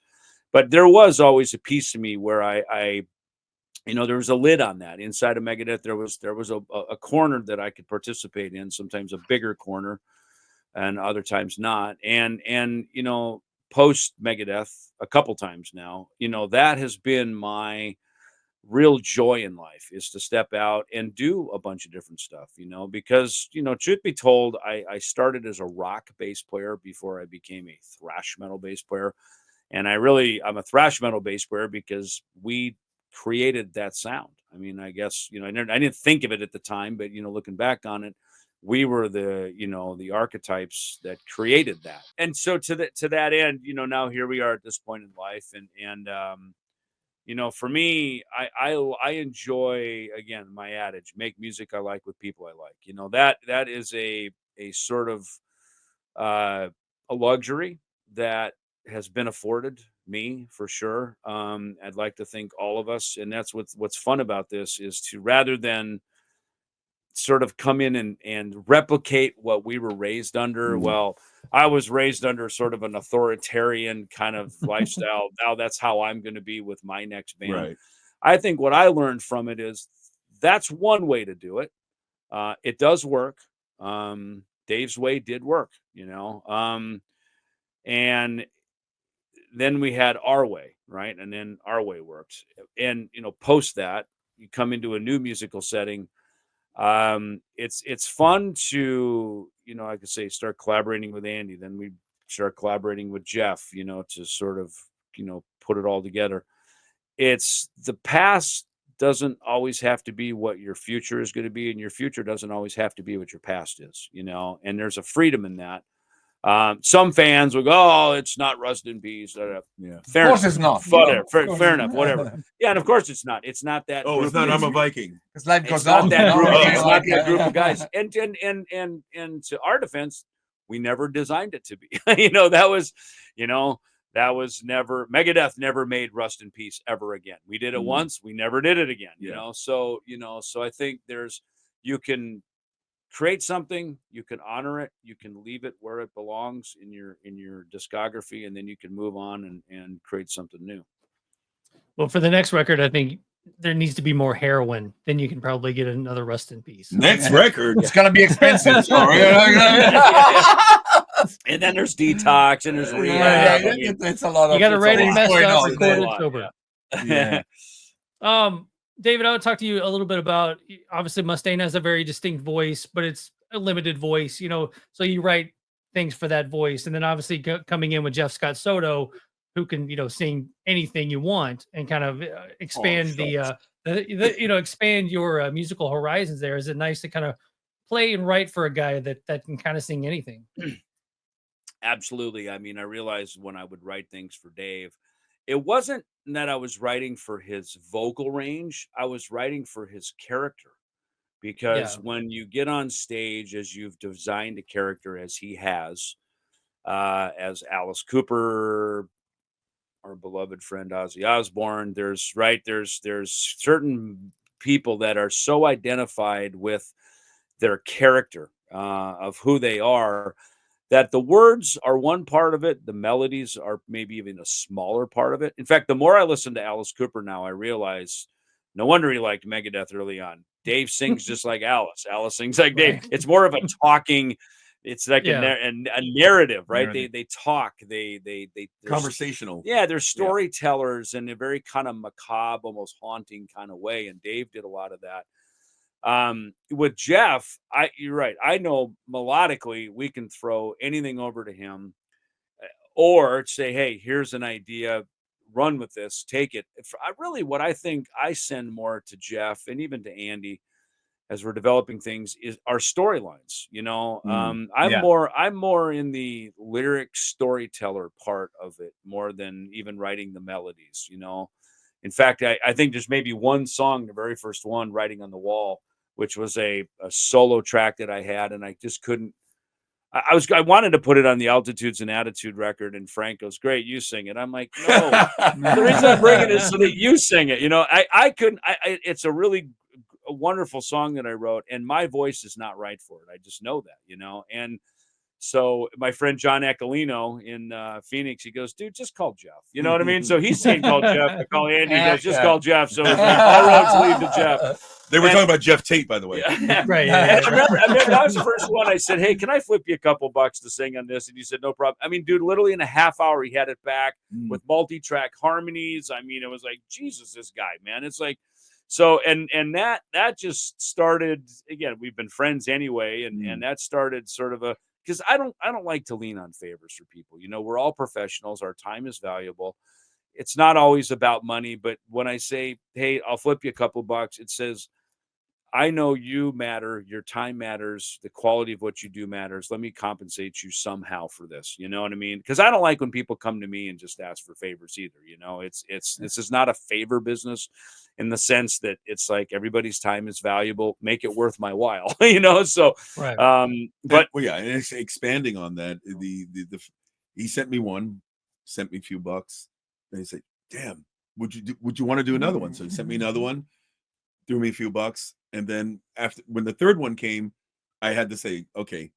But there was always a piece of me where I there was a lid on that. Inside of Megadeth, there was a corner that I could participate in, sometimes a bigger corner, and other times not. And post Megadeth, a couple times now, that has been my real joy in life, is to step out and do a bunch of different stuff, because, truth be told, I started as a rock bass player before I became a thrash metal bass player. And I'm a thrash metal bass player because we created that sound. I mean, I guess, I didn't think of it at the time, but, looking back on it, we were the archetypes that created that. And so to that end, now here we are at this point in life, and for me, I enjoy, again, my adage, make music I like with people I like. That is a sort of a luxury that has been afforded me for sure. I'd like to think all of us, and that's what's fun about this is to, rather than sort of come in and replicate what we were raised under. Well, I was raised under sort of an authoritarian kind of lifestyle. Now that's how I'm going to be with my next band. Right. I think what I learned from it is that's one way to do it. It does work. Dave's way did work, and then we had our way, right? And then our way worked. And, post that, you come into a new musical setting. It's fun to, I could say start collaborating with Andy. Then we start collaborating with Jeff, to sort of, put it all together. It's the past doesn't always have to be what your future is going to be, and your future doesn't always have to be what your past is, and there's a freedom in that. Some fans will go, "Oh, it's not Rust in Peace." Yeah, fair of course enough. it's not. Fair enough. Whatever. Yeah, and of course it's not. It's not that. Oh, it's not. I'm a Viking. Because life It's goes not on. that group. It's not Like, that group of guys. And to our defense, we never designed it to be. That was never. Megadeth never made Rust in Peace ever again. We did it once. We never did it again. So I think you can create something, you can honor it, you can leave it where it belongs in your discography, and then you can move on and create something new. Well, for the next record, I think there needs to be more heroin. Then you can probably get another Rust in Peace. Next record. It's gonna be expensive. And then there's detox and there's rehab. It's a lot of. You got to write it, messed up, on. record it sober. Yeah. David, I would talk to you a little bit about, obviously Mustaine has a very distinct voice, but it's a limited voice, so you write things for that voice. And then obviously coming in with Jeff Scott Soto, who can, sing anything you want and kind of expand expand your musical horizons there. Is it nice to kind of play and write for a guy that can kind of sing anything? Absolutely. I mean, I realized when I would write things for Dave, it wasn't that I was writing for his vocal range. I was writing for his character, because when you get on stage, as you've designed a character as he has, as Alice Cooper, our beloved friend Ozzy Osbourne, there's certain people that are so identified with their character, of who they are, that the words are one part of it. The melodies are maybe even a smaller part of it. In fact, the more I listen to Alice Cooper now, I realize no wonder he liked Megadeth early on. Dave sings just like Alice. Alice sings like Dave. It's more of a talking. It's like a narrative, right? They talk. They Conversational. Yeah, they're storytellers in a very kind of macabre, almost haunting kind of way. And Dave did a lot of that. With Jeff, you're right. I know melodically we can throw anything over to him, or say, "Hey, here's an idea, run with this, take it." What I think I send more to Jeff and even to Andy as we're developing things is our storylines. I'm more in the lyric storyteller part of it more than even writing the melodies. In fact, I think there's maybe one song, the very first one, "Writing on the Wall," which was a solo track that I had, and I just couldn't. I wanted to put it on the Altitudes and Attitude record, and Frank goes, "Great, you sing it." I'm like, "No, the reason I'm bringing it is so that you sing it." I couldn't. It's a really wonderful song that I wrote, and my voice is not right for it. I just know that, and. So my friend John Eccolino in Phoenix, he goes, "Dude, just call Jeff." You know what I mean? So he's saying call Jeff. I call Andy. He goes, "Just call Jeff." So it's like, all roads lead to Jeff. They were talking about Jeff Tate, by the way. Yeah. Right. And I remember that was the first one. I said, "Hey, can I flip you a couple bucks to sing on this?" And he said, "No problem." I mean, dude, literally in a half hour, he had it back with multi-track harmonies. I mean, it was like, Jesus, this guy, man. It's like, so, and that just started, again, we've been friends anyway. And that started sort of because I don't like to lean on favors for people. We're all professionals. Our time is valuable. It's not always about money, but when I say, "Hey, I'll flip you a couple bucks," it says, I know you matter. Your time matters. The quality of what you do matters. Let me compensate you somehow for this. You know what I mean? Because I don't like when people come to me and just ask for favors either. This is not a favor business in the sense that it's like everybody's time is valuable. Make it worth my while. So, right. And expanding on that, he sent me one sent me a few bucks. And he said, damn, would you want to do another one? So he sent me another one, threw me a few bucks. And then when the third one came, I had to say, okay,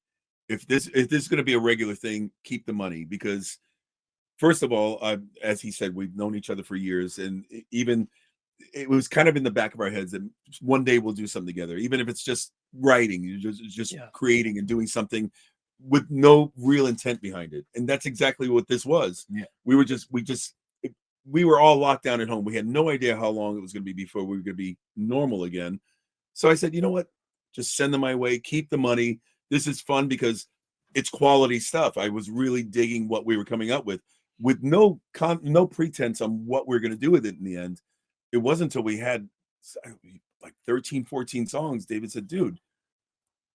if this is going to be a regular thing, keep the money, because first of all, as he said, we've known each other for years, and even it was kind of in the back of our heads that one day we'll do something together, even if it's just writing, just creating and doing something with no real intent behind it. And that's exactly what this was. Yeah. We were all locked down at home. We had no idea how long it was going to be before we were going to be normal again. So I said, you know what? Just send them my way. Keep the money. This is fun because it's quality stuff. I was really digging what we were coming up with no pretense on what we're going to do with it in the end. It wasn't until we had like 13, 14 songs, David said, dude,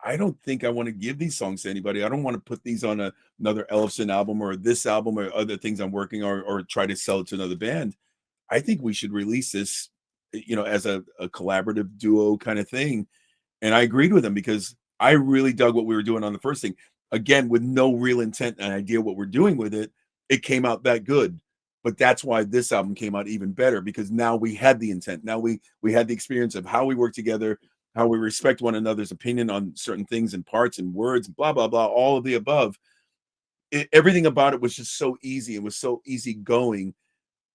I don't think I want to give these songs to anybody. I don't want to put these on another Ellefson album or this album or other things I'm working on, or try to sell it to another band. I think we should release this, as a collaborative duo kind of thing. And I agreed with him because I really dug what we were doing on the first thing. Again, with no real intent and idea what we're doing with it, it came out that good. But that's why this album came out even better, because now we had the intent. Now we had the experience of how we work together, how we respect one another's opinion on certain things and parts and words, blah, blah, blah, all of the above. Everything about it was just so easy. It was so easy going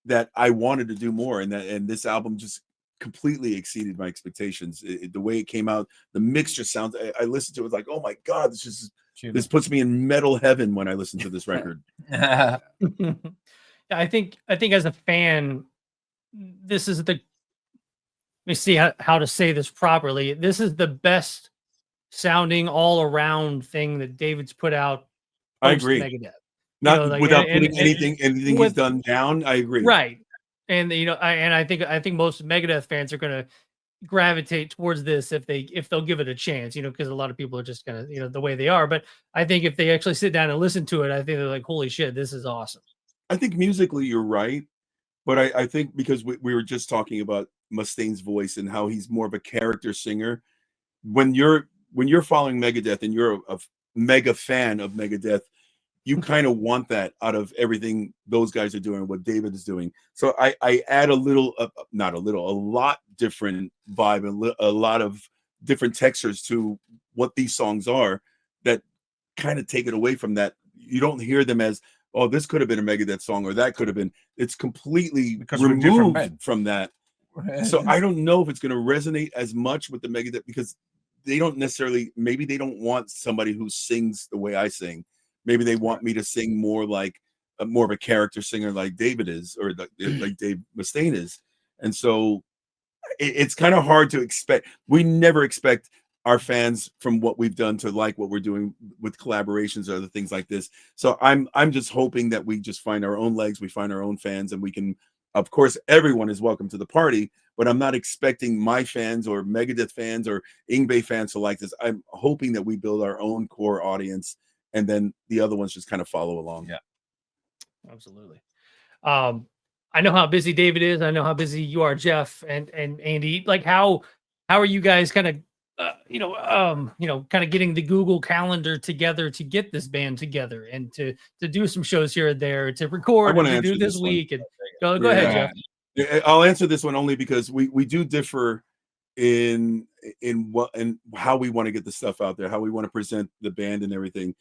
that I wanted to do more. And this album just completely exceeded my expectations. The way it came out, the mixture sounds, I listened to it, like, oh my God, this puts me in metal heaven when I listen to this record. I think as a fan, this is let me see how to say this properly. This is the best sounding all around thing that David's put out. I agree. Megadeth. Not without putting anything he's done down. I agree. Right. And I think most Megadeth fans are going to gravitate towards this if they'll give it a chance, because a lot of people are just kind of, the way they are. But I think if they actually sit down and listen to it, I think they're like, holy shit, this is awesome. I think musically you're right, but I think because we were just talking about Mustaine's voice and how he's more of a character singer. When you're following Megadeth and you're a mega fan of Megadeth, you kind of want that out of everything those guys are doing, what David is doing. So I add a lot different vibe and a lot of different textures to what these songs are that kind of take it away from that. You don't hear them as, oh, this could have been a Megadeth song or that could have been. It's completely removed from that. So I don't know if it's going to resonate as much with the Megadeth, because they don't necessarily, maybe they don't want somebody who sings the way I sing. Maybe they want me to sing more like more of a character singer like David is, or like Dave Mustaine is. And so it's kind of hard to expect. We never expect our fans from what we've done to like what we're doing with collaborations or other things like this. So I'm just hoping that we just find our own legs, we find our own fans, and we can, of course, everyone is welcome to the party, but I'm not expecting my fans or Megadeth fans or Yngwie fans to like this. I'm hoping that we build our own core audience, and then the other ones just kind of follow along. Yeah, absolutely. I know how busy David is. I know how busy you are, Jeff and Andy. Like, how are you guys kind of, kind of getting the Google Calendar together to get this band together and to do some shows here and there, to record and to do this week? And go ahead, Jeff. I'll answer this one only because we do differ in what and how we want to get the stuff out there, how we want to present the band and everything.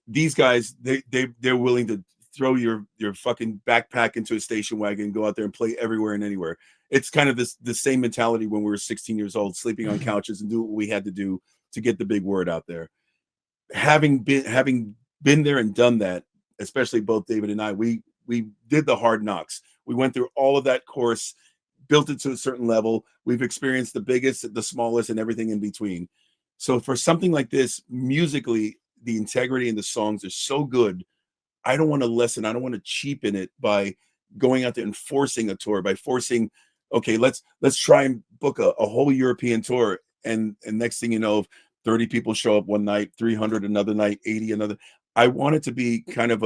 These guys, they're willing to throw your fucking backpack into a station wagon and go out there and play everywhere and anywhere. It's kind of the same mentality when we were 16 years old, sleeping on couches and do what we had to do to get the big word out there. Having been there and done that, especially both David and I, we did the hard knocks. We went through all of that course, built it to a certain level. We've experienced the biggest, the smallest, and everything in between. So for something like this, musically, the integrity in the songs are so good. I don't want to lessen. I don't want to cheapen it by going out there and forcing a tour, by forcing, okay, let's try and book a whole European tour. And next thing you know, 30 people show up one night, 300 another night, 80 another. I want it to be kind of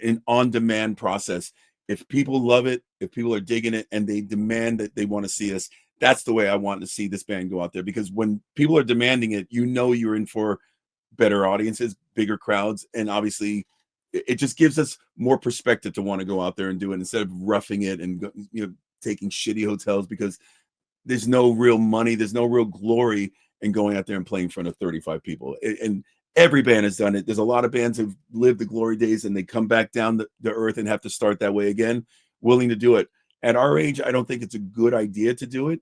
an on-demand process. If people love it, if people are digging it and they demand that they want to see us, that's the way I want to see this band go out there. Because when people are demanding it, you're in for better audiences, bigger crowds, and obviously it just gives us more perspective to want to go out there and do it instead of roughing it and taking shitty hotels, because there's no real money, there's no real glory in going out there and playing in front of 35 people. And every band has done it. There's a lot of bands who've lived the glory days and they come back down the earth and have to start that way again, willing to do it. At our age, I don't think it's a good idea to do it,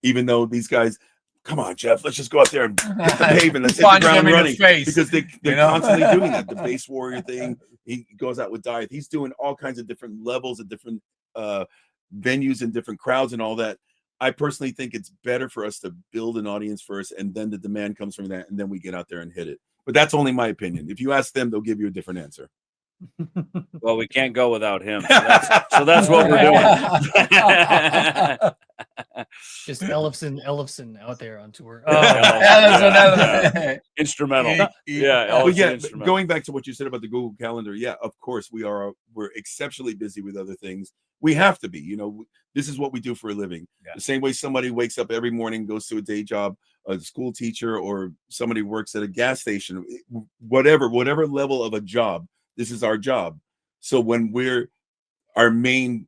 even though these guys, come on, Jeff, let's just go out there and hit the pavement, let's hit the ground running, because they're constantly doing that. The Bass Warrior thing, he goes out with Diet. He's doing all kinds of different levels of different venues and different crowds and all that. I personally think it's better for us to build an audience first, and then the demand comes from that, and then we get out there and hit it. But that's only my opinion. If you ask them, they'll give you a different answer. Well, we can't go without him. So that's what we're doing. Just Ellefson out there on tour. Instrumental. Yeah. Instrumental. Going back to what you said about the Google Calendar, yeah, of course we're exceptionally busy with other things. We have to be, this is what we do for a living. Yeah. The same way somebody wakes up every morning, goes to a day job, a school teacher, or somebody works at a gas station, whatever level of a job, this is our job. So when we're our main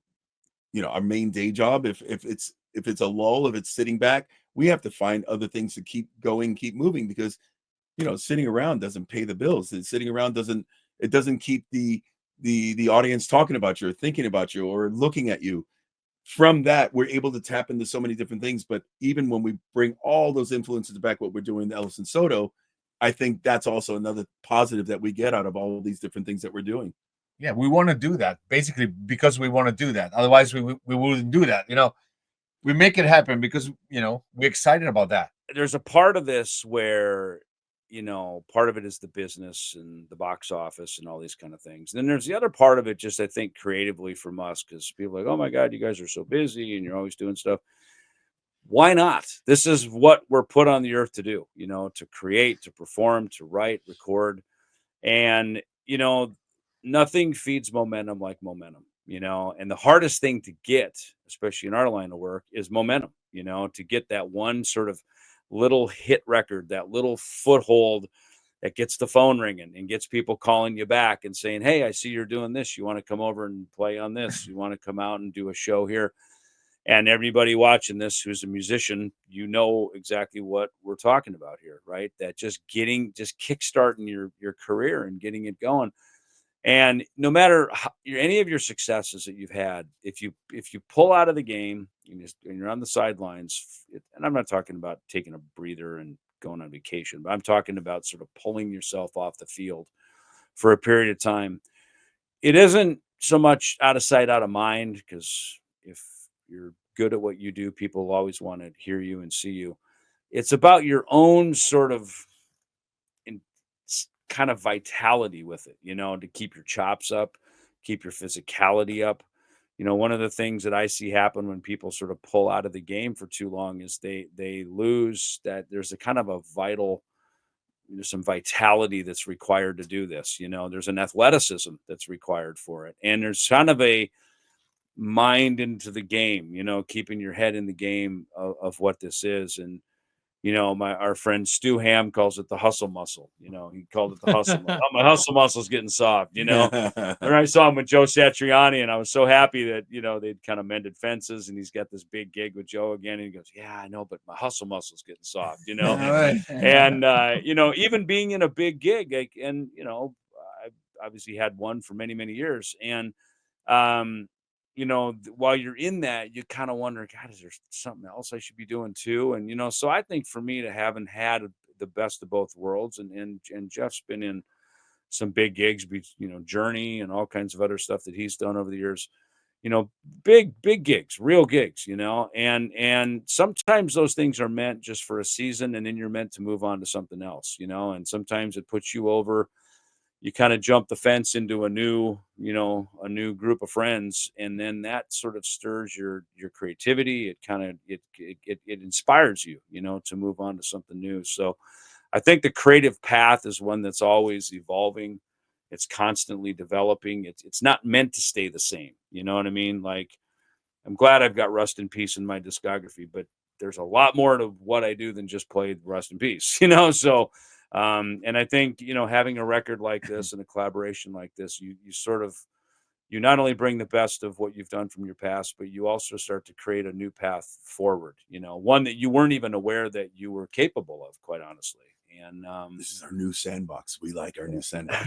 day job, if it's a lull, if it's sitting back, we have to find other things to keep going, keep moving, because sitting around doesn't pay the bills. Sitting around doesn't keep the audience talking about you or thinking about you or looking at you. From that, we're able to tap into so many different things. But even when we bring all those influences back, what we're doing, the Ellefson-Soto, I think that's also another positive that we get out of all of these different things that we're doing. Yeah, we want to do that basically because we want to do that. Otherwise, we wouldn't do that. We make it happen because we're excited about that. There's a part of this where part of it is the business and the box office and all these kind of things. And then there's the other part of it, just I think creatively from us, because people are like, oh my God, you guys are so busy and you're always doing stuff. Why not? This is what we're put on the earth to do, to create, to perform, to write, record. And, nothing feeds momentum like momentum, and the hardest thing to get, especially in our line of work, is momentum, to get that one sort of little hit record, that little foothold that gets the phone ringing and gets people calling you back and saying, hey, I see you're doing this. You want to come over and play on this? You want to come out and do a show here? And everybody watching this who's a musician, exactly what we're talking about here, right? That just kickstarting your career and getting it going. And no matter any of your successes that you've had, if you pull out of the game and you're on the sidelines, and I'm not talking about taking a breather and going on vacation, but I'm talking about sort of pulling yourself off the field for a period of time. It isn't so much out of sight, out of mind, because if you're good at what you do, people will always want to hear you and see you. It's about your own sort of kind of vitality with it, to keep your chops up, keep your physicality up. One of the things that I see happen when people sort of pull out of the game for too long is they lose that. There's a kind of a vital, some vitality that's required to do this. There's an athleticism that's required for it. And there's kind of a mind into the game, keeping your head in the game of what this is. And, our friend Stu Ham calls it the hustle muscle. He called it the hustle muscle. Oh, my hustle muscle's getting soft, And I saw him with Joe Satriani, and I was so happy that, they'd kind of mended fences, and he's got this big gig with Joe again. And he goes, yeah, I know, but my hustle muscle's getting soft, And, even being in a big gig, I obviously had one for many, many years. And, while you're in that, you kind of wonder, God, is there something else I should be doing too? And, so I think for me to having had the best of both worlds, and Jeff's been in some big gigs, Journey and all kinds of other stuff that he's done over the years, big gigs, real gigs, and sometimes those things are meant just for a season, and then you're meant to move on to something else, and sometimes it puts you over. You kind of jump the fence into a new group of friends, and then that sort of stirs your creativity. It kind of it inspires you, to move on to something new. So I think the creative path is one that's always evolving. It's constantly developing. It's not meant to stay the same. You know what I mean? Like, I'm glad I've got Rust in Peace in my discography, but there's a lot more to what I do than just play Rust in Peace, So And I think, having a record like this and a collaboration like this, you not only bring the best of what you've done from your past, but you also start to create a new path forward, one that you weren't even aware that you were capable of, quite honestly. And this is our new sandbox. We like our new sandbox.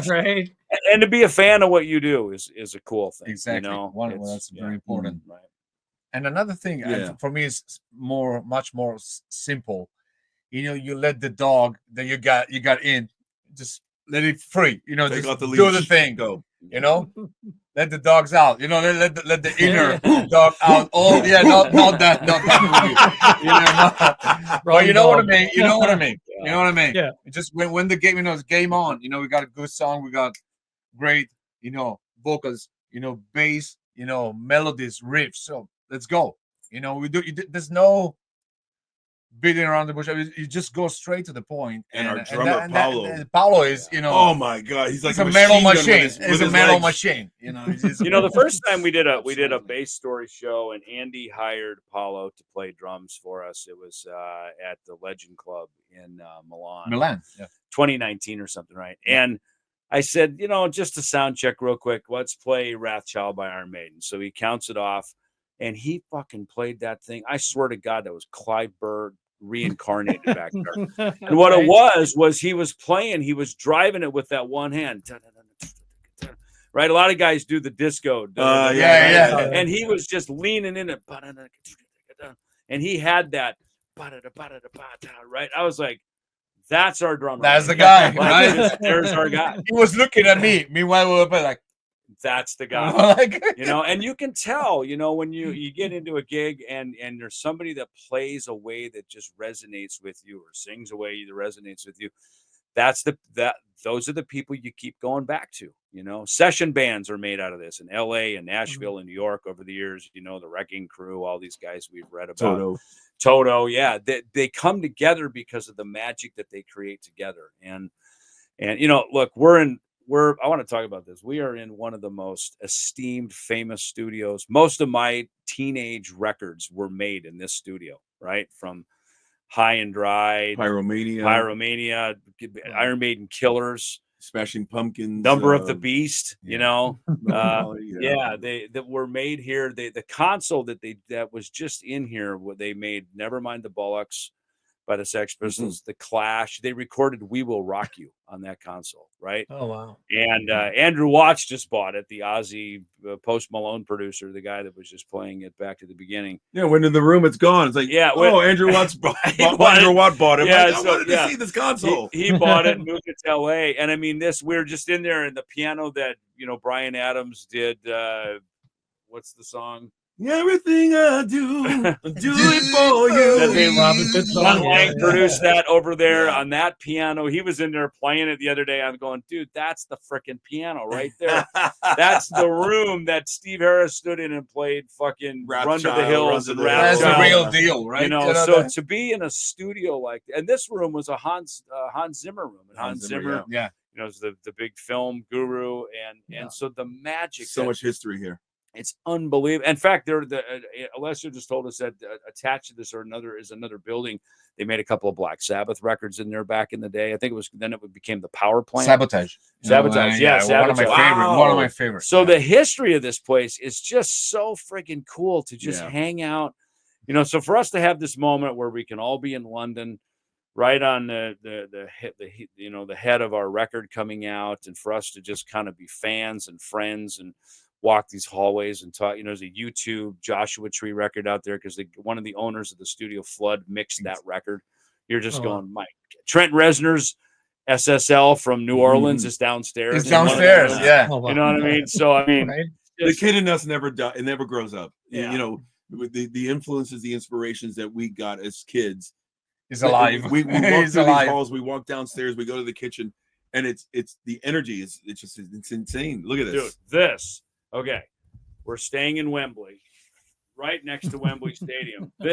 Right. And to be a fan of what you do is a cool thing. Exactly. That's very important. Right. And another thing for me is much more simple. You let the dog that you got in, just let it free. Take just off the do leash. the thing. Go. Let the dogs out. Let the inner dog out. Oh yeah, not that. But you know what I mean. You know what I mean. Yeah. Just when the game, it's game on. We got a good song. We got great, vocals. Bass. Melodies, riffs. So let's go. We do. There's no beating around the bush. You just go straight to the point. And our drummer Paulo. Paulo is, oh my God, he's like a metal machine. He's a metal machine. The first time we did a bass story show, and Andy hired Paulo to play drums for us. It was at the Legend Club in Milan, 2019 or something, right? And I said, just to sound check real quick, let's play Wrathchild by Iron Maiden. So he counts it off, and he fucking played that thing. I swear to God, that was Clive Burr reincarnated back there. And what it was he was driving it with that one hand. Right? A lot of guys do the disco. And he was just leaning in it. And he had that. Right? I was like, that's our drummer. That's the guy. Right? There's our guy. He was looking at me. Meanwhile, we were like, that's the guy. And you can tell, when you get into a gig and there's somebody that plays a way that just resonates with you, or sings a way that resonates with you. Those are the people you keep going back to. Session bands are made out of this in LA and Nashville and New York over the years. The Wrecking Crew, all these guys we've read about. Toto, yeah, they come together because of the magic that they create together. And look, I want to talk about this. We are in one of the most esteemed, famous studios. Most of my teenage records were made in this studio, right? From High and Dry, Pyromania, Iron Maiden Killers, Smashing Pumpkins, Number of the Beast. They were made here. The console that was just in here, what they made, Nevermind the Bollocks by the Sex Pistols, The Clash. They recorded "We Will Rock You" on that console, right? Oh wow! And Andrew Watts just bought it. The Ozzy Post Malone producer, the guy that was just playing it back to the beginning. Yeah, when in the room, it's gone. It's like, Andrew Watts Andrew Watt bought it. I wanted to see this console. He bought it and moved it to LA. And I mean, we're just in there, and the piano that Bryan Adams did. What's the song? Everything I do it for you. Ron Lang produced that over there on that piano. He was in there playing it the other day. I'm going, dude, that's the freaking piano right there. That's the room that Steve Harris stood in and played fucking Run to the Hills and Rat Pak. That's the real deal, right? So to be in a studio like that, and this room was a Hans Zimmer room. And Hans Zimmer, is the big film guru. And so the magic. So much history here. It's unbelievable. In fact, Alessio just told us that attached to this is another building. They made a couple of Black Sabbath records in there back in the day. I think it became the Power Plant. Sabotage. Sabotage. One of my favorites. So the history of this place is just so freaking cool to just hang out. So for us to have this moment where we can all be in London, right on the head of our record coming out, and for us to just kind of be fans and friends and walk these hallways and talk. There's a YouTube Joshua Tree record out there because one of the owners of the studio, Flood, mixed that record. You're just going, Mike. Trent Reznor's SSL from New Orleans is downstairs. It's downstairs, yeah. You know what I mean? So I mean, the kid in us never dies. It never grows up. Yeah. The influences, the inspirations that we got as kids. He's alive. We walk through these halls. We walk downstairs. We go to the kitchen, and it's the energy is it's insane. Look at this, dude. Okay, we're staying in Wembley, right next to Wembley Stadium. We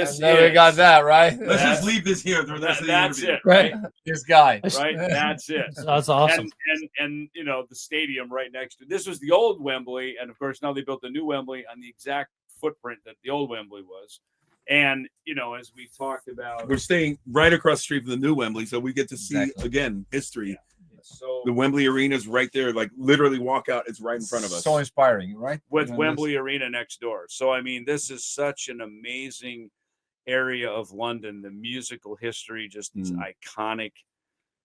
got that right. Let's just leave this here. That's it, right? This guy, right? That's it. That's awesome. And the stadium right next to this was the old Wembley, and of course now they built the new Wembley on the exact footprint that the old Wembley was. And as we talked about, we're staying right across the street from the new Wembley, so we get to see again history. Yeah. So the Wembley Arena is right there, like literally walk out, it's right in front of us. So inspiring, right? With Wembley Arena next door. So I mean, this is such an amazing area of London. The musical history, just these iconic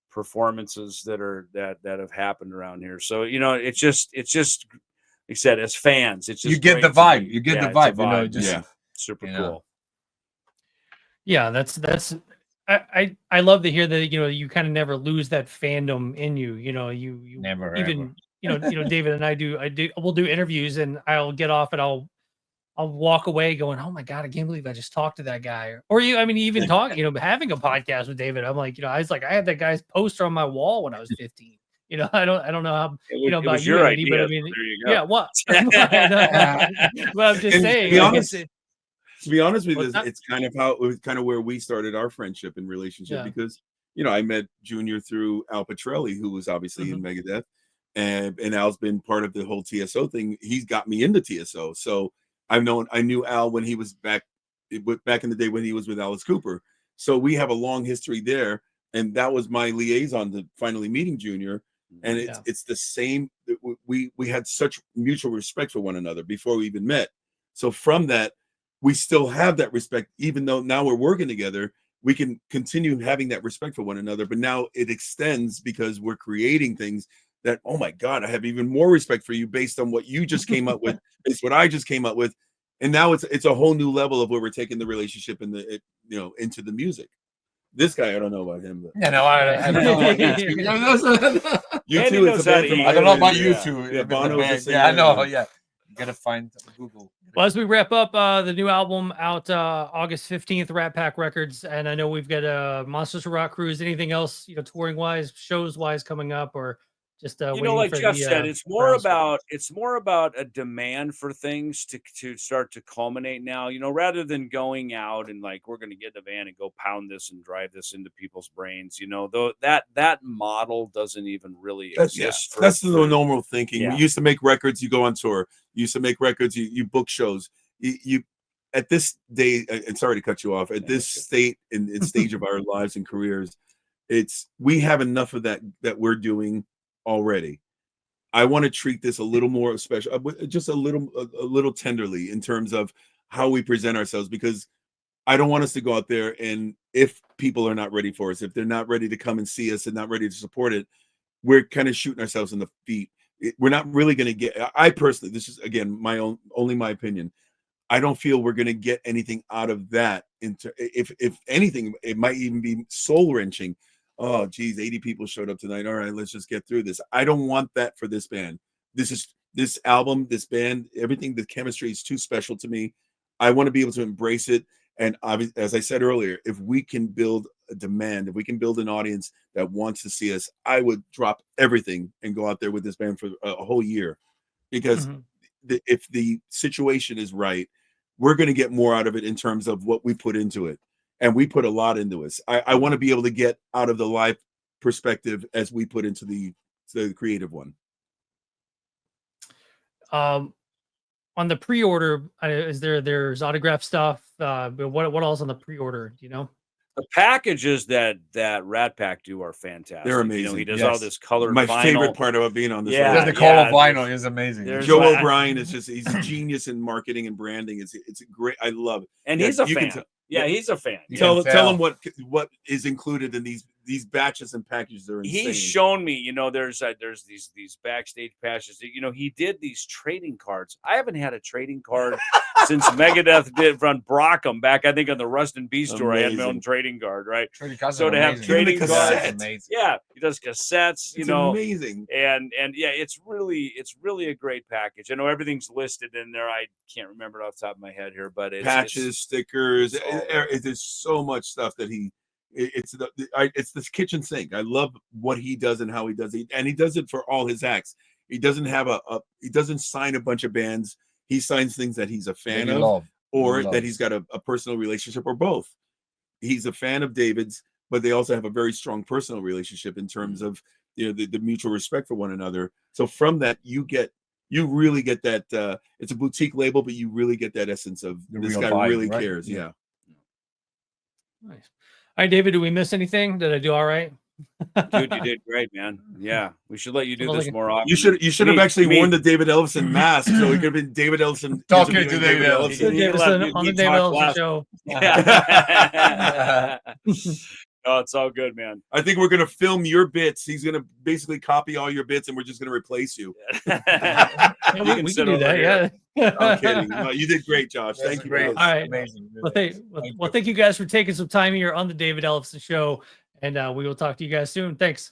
performances that have happened around here. So it's just like I said, as fans, it's just you get the vibe. You get the vibe. Super cool. Yeah, that's I love to hear that you kind of never lose that fandom in you. You never even David and we'll do interviews and I'll get off and I'll walk away going, oh my God, I can't believe I just talked to that guy. Or even talk, having a podcast with David. I'm like, I was like, I had that guy's poster on my wall when I was 15. I don't know how about you, Andy, but I mean, so there you go. yeah, what? But I'm just saying. To be honest with you, it's kind of where we started our friendship and relationship because I met Junior through Al Petrelli, who was obviously in Megadeth, and Al's been part of the whole TSO thing. He's got me into TSO, so I knew Al when he was back in the day when he was with Alice Cooper. So we have a long history there, and that was my liaison to finally meeting Junior. And it's the same. We had such mutual respect for one another before we even met. So from that, we still have that respect, even though now we're working together. We can continue having that respect for one another, but now it extends because we're creating things that, oh my God, I have even more respect for you based on what you just came up with. It's what I just came up with. And now it's a whole new level of where we're taking the relationship and into the music. This guy, I don't know about him. But. Yeah, no, I don't know about you two. You two, it's a band from I don't know about you two. Yeah, Bono's the same. I know. Yeah, gotta find Google. Well, as we wrap up, the new album out August 15th, Rat Pak Records, and I know we've got Monsters of Rock cruise. Anything else, touring wise, shows wise coming up, or just like Jeff said, it's more about a demand for things to start to culminate now. Rather than going out and like we're going to get in a van and go pound this and drive this into people's brains. Though that model doesn't even really exist. That's the normal thinking. Yeah. We used to make records, you go on tour. You used to make records, you book shows. You at this day, and sorry to cut you off, at this state and stage of our lives and careers, we have enough of that we're doing already. I want to treat this a little more special, just a little tenderly in terms of how we present ourselves, because I don't want us to go out there and if people are not ready for us, if they're not ready to come and see us and not ready to support it, we're kind of shooting ourselves in the feet. We're not really going to get. I personally, this is again only my opinion. I don't feel we're going to get anything out of that. If anything, it might even be soul wrenching. Oh, geez, 80 people showed up tonight. All right, let's just get through this. I don't want that for this band. This album, this band, everything, the chemistry is too special to me. I want to be able to embrace it. And as I said earlier, if we can build a demand, if we can build an audience that wants to see us, I would drop everything and go out there with this band for a whole year. Because if the situation is right, we're going to get more out of it in terms of what we put into it. And we put a lot into it. I want to be able to get out of the live perspective as we put into the creative one. On the pre-order, there's autograph stuff. But what else on the pre-order? Do you know? The packages that Rat Pak do are fantastic. They're amazing. He does all this colored My vinyl. favorite part about being on this. Just the color vinyl is amazing. Joe O'Brien is he's a genius in marketing and branding. It's a great. I love it. And he's a fan. He's a fan. Tell him what is included in these batches and packages. Are insane. He's shown me, there's these backstage patches. He did these trading cards. I haven't had a trading card since Megadeth did run Brockham back, I think, on the Rust and Beast tour. I had my own trading card, right? So to have trading cards, yeah, he does cassettes. It's amazing, and yeah, it's really a great package. I know everything's listed in there. I can't remember it off the top of my head here, but it's patches, stickers. There's so much stuff that it's this kitchen sink. I love what he does and how he does it, and he does it for all his acts. He doesn't have he doesn't sign a bunch of bands. He signs things that he's a fan of, or that he's got a personal relationship, or both. He's a fan of David's, but they also have a very strong personal relationship in terms of the mutual respect for one another. So from that, you really get that. It's a boutique label, but you really get that essence of this guy really cares. Yeah. Nice. All right, David, do we miss anything? Did I do all right? Dude, you did great, man. Yeah, we should let you do this more often. You should have actually worn the David Ellefson mask, so it could have been David Ellefson talking to David Ellefson. Davidson on the David Ellefson Show. Yeah. Oh, it's all good, man. I think we're gonna film your bits. He's gonna basically copy all your bits, and we're just gonna replace you. Yeah, we can do that. Yeah. I'm kidding. No, you did great, Josh. Thank you. Great. All right. Amazing. Well, thank you guys for taking some time here on the David Ellefson Show, and we will talk to you guys soon. Thanks.